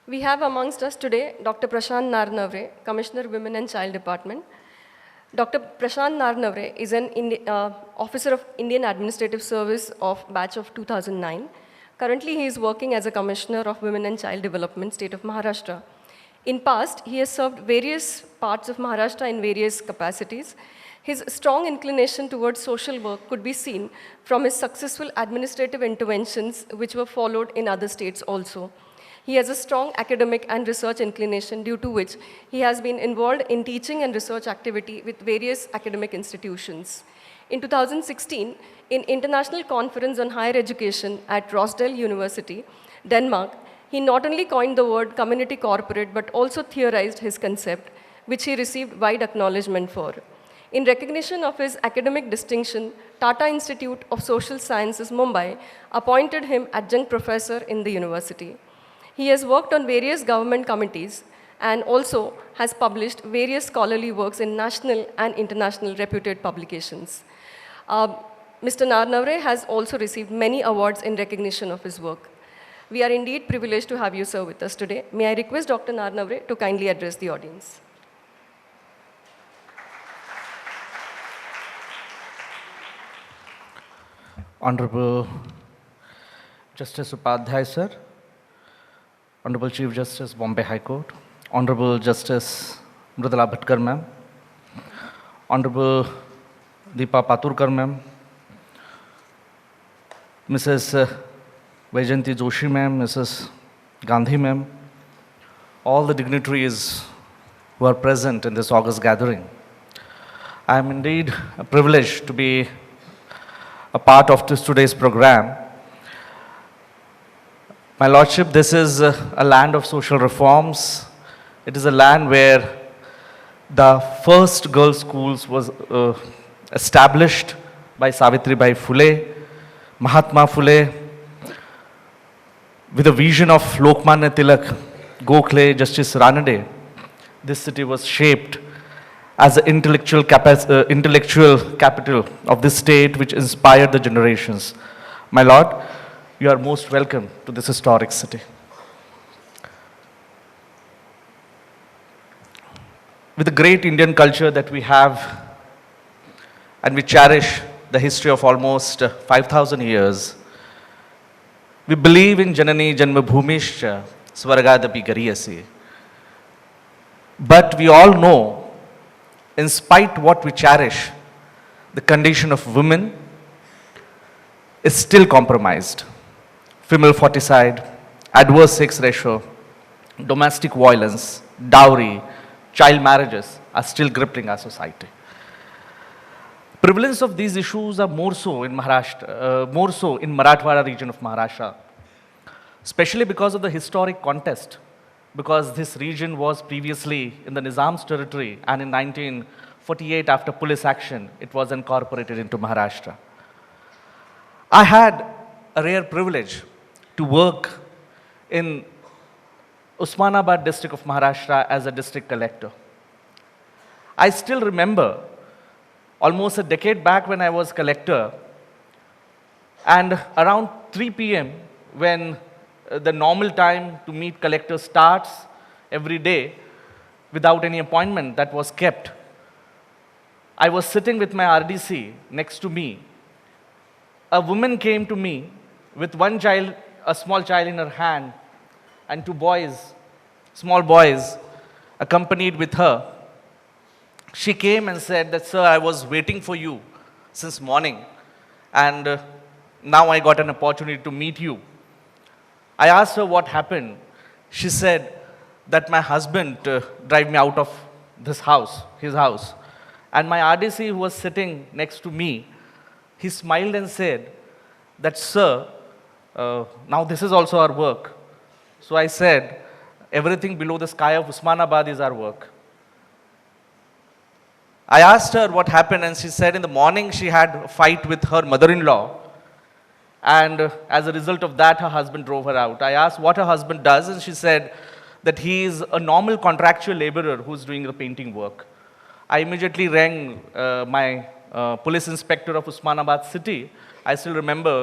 We have amongst us today Dr. Prashant Narnavre, Commissioner Women and Child Department. Dr. Prashant Narnavre is an officer of Indian Administrative Service of batch of 2009. Currently, he is working as a Commissioner of Women and Child Development, State of Maharashtra. In past, he has served various parts of Maharashtra in various capacities. His strong inclination towards social work could be seen from his successful administrative interventions which were followed in other states also. He has a strong academic and research inclination due to which he has been involved in teaching and research activity with various academic institutions. In 2016, in International Conference on Higher Education at Rochdale University, Denmark, he not only coined the word community corporate but also theorized his concept, which he received wide acknowledgement for. In recognition of his academic distinction, Tata Institute of Social Sciences, Mumbai, appointed him adjunct professor in the university. He has worked on various government committees and also has published various scholarly works in national and international reputed publications. Mr. Narnavre has also received many awards in recognition of his work. We are indeed privileged to have you, sir, with us today. May I request Dr. Narnavre to kindly address the audience. Honorable Justice Upadhyay, sir, Honorable Chief Justice, Bombay High Court, Honorable Justice Mridula Bhatkar, ma'am, Honorable Deepa Paturkar, ma'am, Mrs. Vaijayanti Joshi, ma'am, Mrs. Gandhi, ma'am, all the dignitaries who are present in this august gathering. I am indeed privileged to be a part of today's program. My Lordship, this is a land of social reforms. It is a land where the first girls' schools was established by Savitribai Phule, Mahatma Phule, with a vision of Lokmanya Tilak, Gokhale, Justice Ranade. This city was shaped as the intellectual capital of this state which inspired the generations. My Lord, you are most welcome to this historic city. With the great Indian culture that we have, and we cherish the history of almost 5,000 years, we believe in Janani Janmabhumishcha Swargadapi Gariyasi. But we all know, in spite what we cherish, the condition of women is still compromised. Female foeticide, adverse sex ratio, domestic violence, dowry, child marriages are still crippling our society. Prevalence of these issues are more so in Maharashtra, more so in Marathwada region of Maharashtra, especially because of the historic context, because this region was previously in the Nizam's territory, and in 1948, after police action, it was incorporated into Maharashtra. I had a rare privilege to work in Osmanabad district of Maharashtra as a district collector. I still remember almost a decade back when I was collector, and around 3 p.m. when the normal time to meet collector starts every day without any appointment that was kept, I was sitting with my RDC next to me. A woman came to me with one child, a small child in her hand, and 2 boys, small boys, accompanied with her. She came and said that, "Sir, I was waiting for you since morning, and now I got an opportunity to meet you." I asked her what happened. She said that my husband drive me out of this house, his house. And my RDC, who was sitting next to me, he smiled and said that, "Sir, now this is also our work." So I said, "Everything below the sky of Osmanabad is our work." I asked her what happened, and she said in the morning she had a fight with her mother-in-law, and as a result of that, her husband drove her out. I asked what her husband does, and she said that he is a normal contractual laborer who's doing the painting work. I immediately rang my police inspector of Osmanabad city. I still remember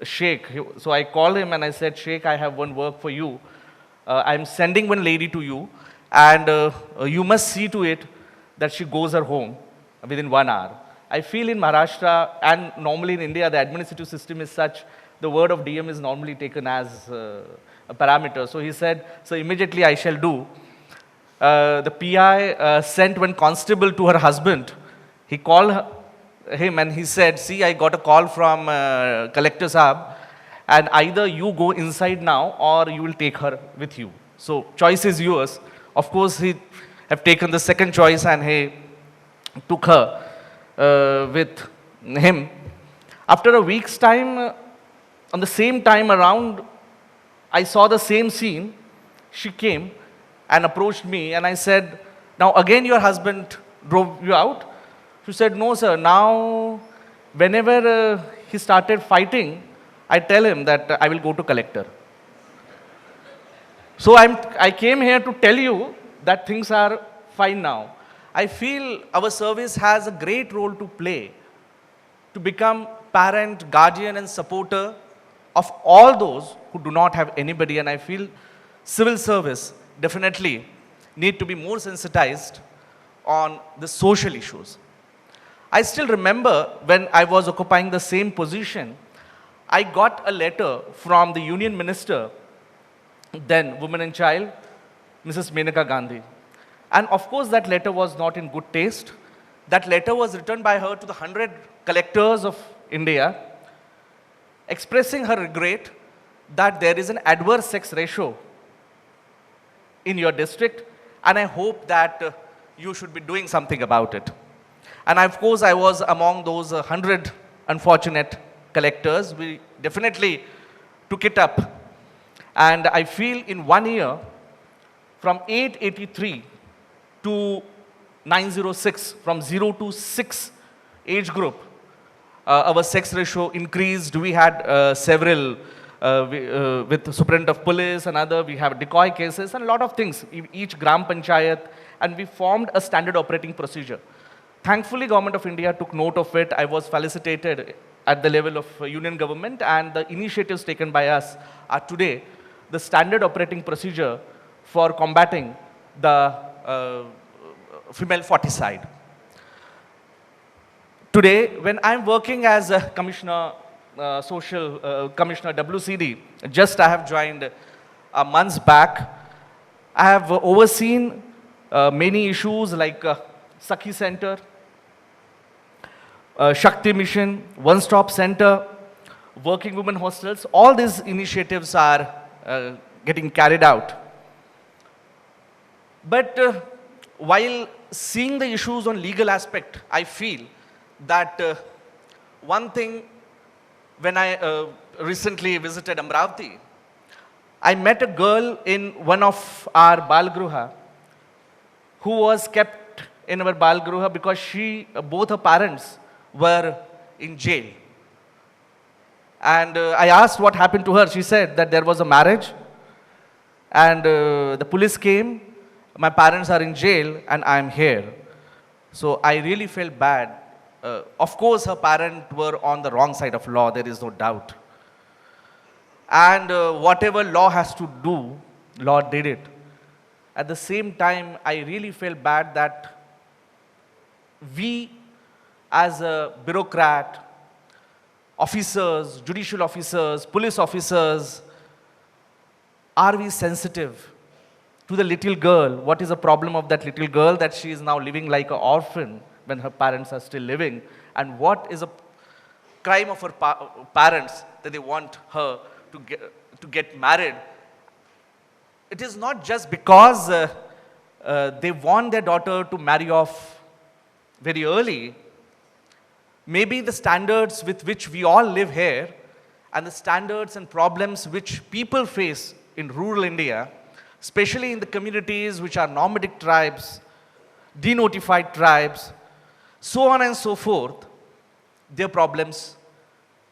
Sheikh. So I called him and I said, Sheikh, I have one work for you. I'm sending one lady to you, and you must see to it that she goes her home within 1 hour. I feel in Maharashtra and normally in India, the administrative system is such, the word of DM is normally taken as a parameter. So he said, so immediately I shall do. The PI sent one constable to her husband. He called him and he said, see, I got a call from Collector Saab, and either you go inside now or you will take her with you. So choice is yours. Of course, he have taken the second choice and he took her with him. After a week's time, on the same time around, I saw the same scene. She came and approached me and I said, now again your husband drove you out? She said, no sir, now whenever he started fighting, I tell him that I will go to collector. So I came here to tell you that things are fine now. I feel our service has a great role to play to become parent, guardian and supporter of all those who do not have anybody, and I feel civil service definitely need to be more sensitized on the social issues. I still remember when I was occupying the same position, I got a letter from the Union Minister, then Women and Child, Mrs. Menaka Gandhi. And of course that letter was not in good taste. That letter was written by her to the 100 collectors of India, expressing her regret that there is an adverse sex ratio in your district, and I hope that you should be doing something about it. And of course, I was among those 100 unfortunate collectors. We definitely took it up. And I feel in 1 year, from 883 to 906, from 0 to 6 age group, our sex ratio increased. We had several with the Superintendent of Police and other, we have decoy cases and a lot of things, each Gram Panchayat, and we formed a standard operating procedure. Thankfully, Government of India took note of it. I was felicitated at the level of Union government, and the initiatives taken by us are today the standard operating procedure for combating the female foeticide. Today, when I'm working as a commissioner, commissioner WCD, just I have joined months back, I have overseen many issues like Sakhi Center, Shakti Mission, One Stop Center, Working Women Hostels. All these initiatives are getting carried out. But while seeing the issues on legal aspect, I feel that one thing, when I recently visited Amravati, I met a girl in one of our Balgruha who was kept in our Balgruha because both her parents were in jail. And I asked what happened to her. She said that there was a marriage and the police came, my parents are in jail and I am here. So I really felt bad. Of course, her parents were on the wrong side of law, there is no doubt. And whatever law has to do, law did it. At the same time, I really felt bad that we as a bureaucrat, officers, judicial officers, police officers, are we sensitive to the little girl? What is the problem of that little girl that she is now living like an orphan when her parents are still living? And what is a crime of her parents that they want her to get married? It is not just because they want their daughter to marry off very early. Maybe the standards with which we all live here and the standards and problems which people face in rural India, especially in the communities which are nomadic tribes, denotified tribes, so on and so forth, their problems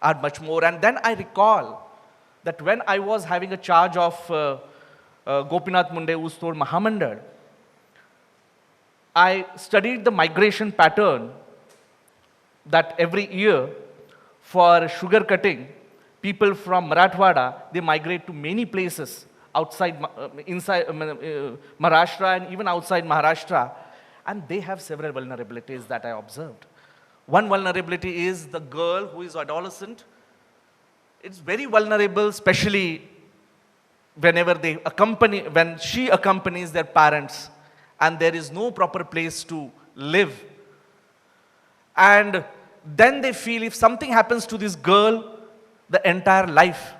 are much more. And then I recall that when I was having a charge of Gopinath Munde Ustor Mahamandal, I studied the migration pattern that every year for sugar cutting, people from Marathwada, they migrate to many places outside, inside Maharashtra and even outside Maharashtra. And they have several vulnerabilities that I observed. One vulnerability is the girl who is adolescent. It's very vulnerable, especially when she accompanies their parents and there is no proper place to live. And then they feel if something happens to this girl, the entire life,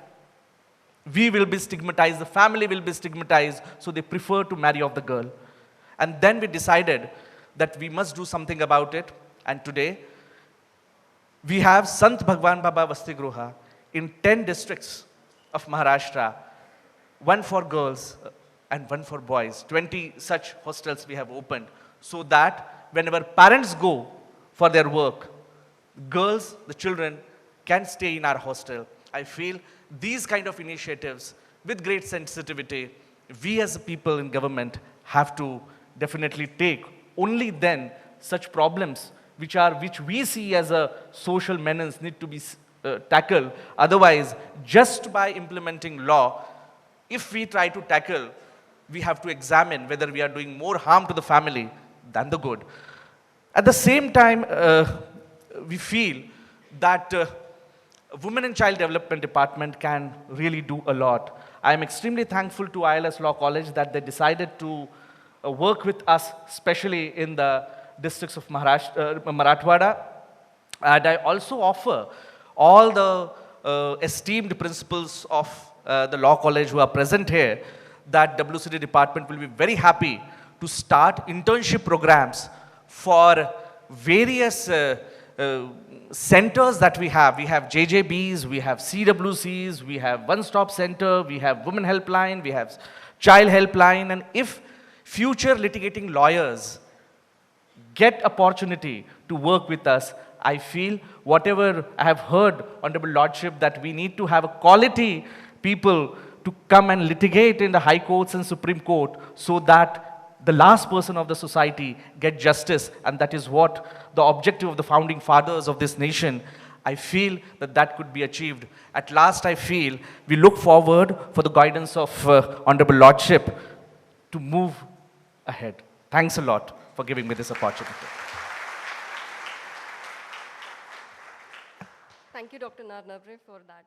we will be stigmatized, the family will be stigmatized, so they prefer to marry off the girl. And then we decided that we must do something about it. And today, we have Sant Bhagwan Baba Vastigruha in 10 districts of Maharashtra, one for girls and one for boys. 20 such hostels we have opened, so that whenever parents go for their work, girls, the children, can stay in our hostel. I feel these kind of initiatives, with great sensitivity, we as a people in government have to definitely take. Only then such problems which we see as a social menace need to be tackled. Otherwise, just by implementing law, if we try to tackle, we have to examine whether we are doing more harm to the family than the good. At the same time, we feel that Women and Child Development Department can really do a lot. I am extremely thankful to ILS Law College that they decided to work with us, especially in the districts of Marathwada. And I also offer all the esteemed principals of the law college who are present here that WCD department will be very happy to start internship programs for various centers that we have. We have JJBs, we have CWCs, we have one-stop center, we have women helpline, we have child helpline. And if future litigating lawyers get opportunity to work with us, I feel whatever I have heard, Honorable Lordship, that we need to have a quality people to come and litigate in the high courts and Supreme Court so that the last person of the society get justice, and that is what the objective of the founding fathers of this nation. I feel that that could be achieved. At last, I feel we look forward for the guidance of Honorable Lordship to move ahead. Thanks a lot for giving me this opportunity. Thank you, Dr. Narnavre, for that.